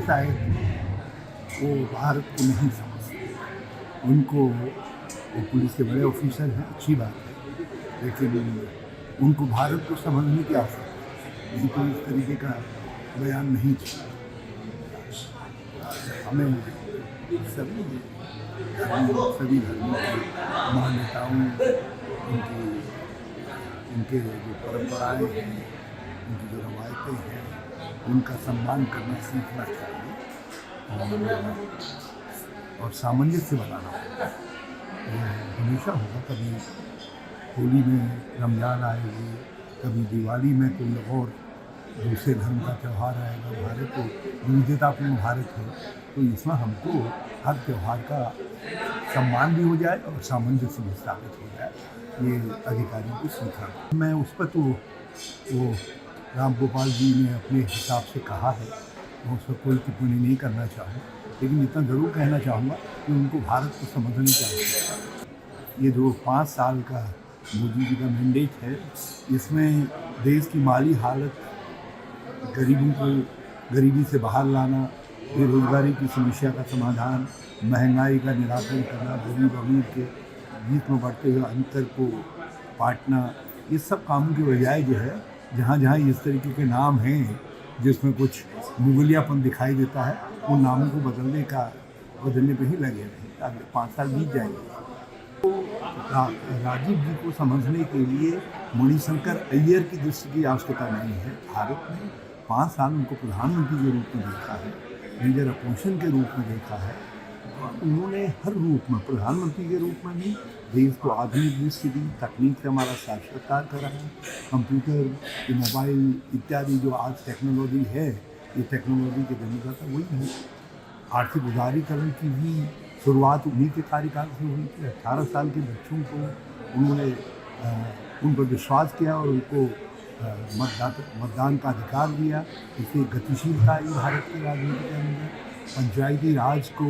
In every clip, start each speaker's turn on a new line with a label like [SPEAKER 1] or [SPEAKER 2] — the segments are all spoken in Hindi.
[SPEAKER 1] शायद वो भारत को नहीं समझते। उनको वो पुलिस के बड़े ऑफिसर हैं, अच्छी बात है, लेकिन उनको भारत को समझने की आवश्यकता है। इनको इस तरीके का बयान नहीं चाहिए। हमें सभी धर्मों के मान्यताओं, उनके जो परंपराएं हैं, उनकी जो रवायतें हैं, उनका सम्मान करना सीखना चाहिए और सामंजस्य बनाना होगा। ये हमेशा होगा, कभी होली में रमज़ान आएगी, कभी दिवाली में कोई और दूसरे धर्म का त्यौहार आएगा। भारत को विविधतापूर्ण भारत है, तो इसमें हमको हर त्यौहार का सम्मान भी हो जाए और सामंजस्य भी स्थापित हो जाए, ये अधिकारियों को सीखा। मैं उस पर तो वो राम गोपाल जी ने अपने हिसाब से कहा है, मैं उस पर कोई टिप्पणी नहीं करना चाहूँ, लेकिन इतना ज़रूर कहना चाहूँगा कि उनको भारत को समझने की आवश्यकता है। ये जो 5 साल का मोदी जी का मैंडेट है, इसमें देश की माली हालत, गरीबों को गरीबी से बाहर लाना, बेरोजगारी की समस्या का समाधान, महंगाई का निराकरण करना, गरीब अमीर के बीच में बढ़ते हुए अंतर को पाटना, ये सब कामों की बजाय जो है, जहाँ जहाँ इस तरीके के नाम हैं जिसमें कुछ मुगलियापन दिखाई देता है, उन नामों को बदलने पे ही लगे रहे। अगले 5 साल बीत जाएंगे। तो राजीव जी को समझने के लिए मणिशंकर अय्यर की दृष्टि की आवश्यकता नहीं है। भारत ने 5 साल उनको प्रधानमंत्री के रूप में देखा है, लीडर अपोजिशन के रूप में देखा है। उन्होंने हर रूप में, प्रधानमंत्री के रूप में भी देश को आधुनिक दृष्टि दी, तकनीक से हमारा साक्षात्कार करा है, कंप्यूटर, मोबाइल इत्यादि जो आज टेक्नोलॉजी है, ये टेक्नोलॉजी के जन्मदाता वही है। आर्थिक उदारीकरण की भी शुरुआत उन्हीं के कार्यकाल से हुई थी। 18 साल के बच्चों को उन्होंने उन पर विश्वास किया और उनको मतदान का अधिकार दिया। इससे गतिशीलता आई भारत की राजनीति के अंदर। पंचायती राज को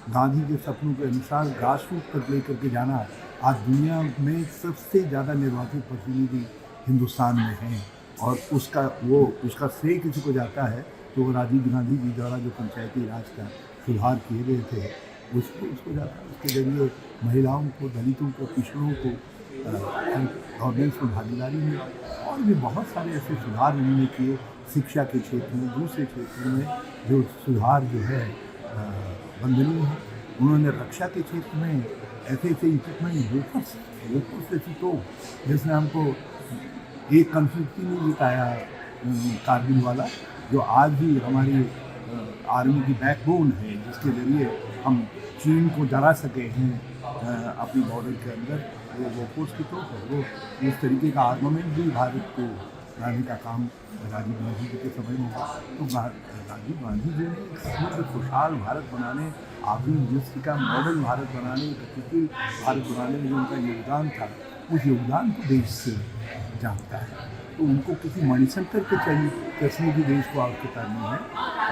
[SPEAKER 1] गांधी के सपनों के अनुसार ग्रासरूट तक लेकर के जाना, आज दुनिया में सबसे ज़्यादा निर्वाचित प्रतिनिधि हिंदुस्तान में हैं, और उसका श्रेय किसी को जाता है तो वो राजीव गांधी जी द्वारा जो पंचायती राज का सुधार किए गए थे उसको जाता है। उसके जरिए महिलाओं को, दलितों को, पिछड़ों को गवर्नेंस में भागीदारी मिली, और भी बहुत सारे ऐसे सुधार उन्होंने किए। शिक्षा के क्षेत्र में, दूसरे क्षेत्रों में जो सुधार जो है वंदनीय है। उन्होंने रक्षा के क्षेत्र में ऐसे इक्विपमेंट वेफर्स ऐसी तो जिसने हमको एक कन्फ्लिक्ट ही नहीं जिताया, कारगिल वाला, जो आज भी हमारी आर्मी की बैकबोन है, जिसके ज़रिए हम चीन को डरा सके हैं अपनी बॉर्डर के अंदर। वो फोर्स की तो है, वो इस तरीके का आर्मामेंट भी भारत को लाने का काम राजीव गांधी जी के समय में हुआ। तो राजीव गांधी जी ने समृद्ध खुशहाल भारत बनाने, आधुनिक दृष्टि का मॉडल भारत बनाने, गतिशील भारत बनाने में जो उनका योगदान था, उस योगदान को देश जानता है। तो उनको किसी मणिशंकर के चश्मे की देश को आवश्यकता नहीं है,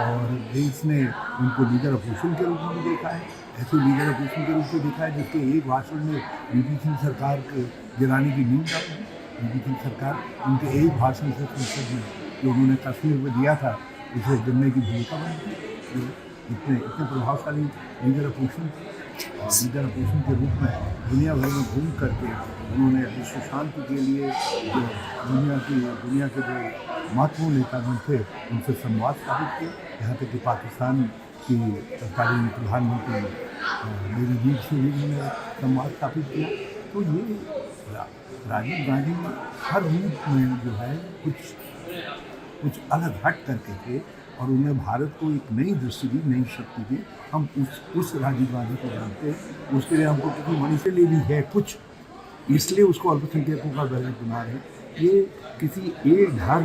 [SPEAKER 1] और देश ने उनको लीडर अपोजिशन के रूप में देखा है। ऐसे लीडर अपोजिशन के रूप में देखा है जिसके एक भाषण में वीपी सिंह सरकार के गिराने की नींद डाली। वीपी सिंह सरकार उनके एक भाषण से संसद में जो उन्होंने कश्मीर में दिया था, उसे गिरने की भूमिका बनी थी। इतने प्रभावशाली लीडर अपोजिशन के रूप में दुनिया भर में घूम करके उन्होंने विश्व शांति के लिए जो दुनिया के जो महत्वपूर्ण नेतागण थे, उनसे संवाद स्थापित किया। यहाँ तक कि पाकिस्तान की तत्कालीन प्रधानमंत्री बेनजीर से भी उन्होंने संवाद स्थापित किया। तो ये राजीव गांधी हर रूप में जो है कुछ अलग हट करके थे, और उन्हें भारत को एक नई दृष्टि दी, नई शक्ति दी। हम उस राजीव गांधी को जानते हैं। उसके लिए हमको किसी मणि से ले भी है कुछ, इसलिए उसको अल्पसंख्यकों का दर्जा बना है। ये किसी एक धर्म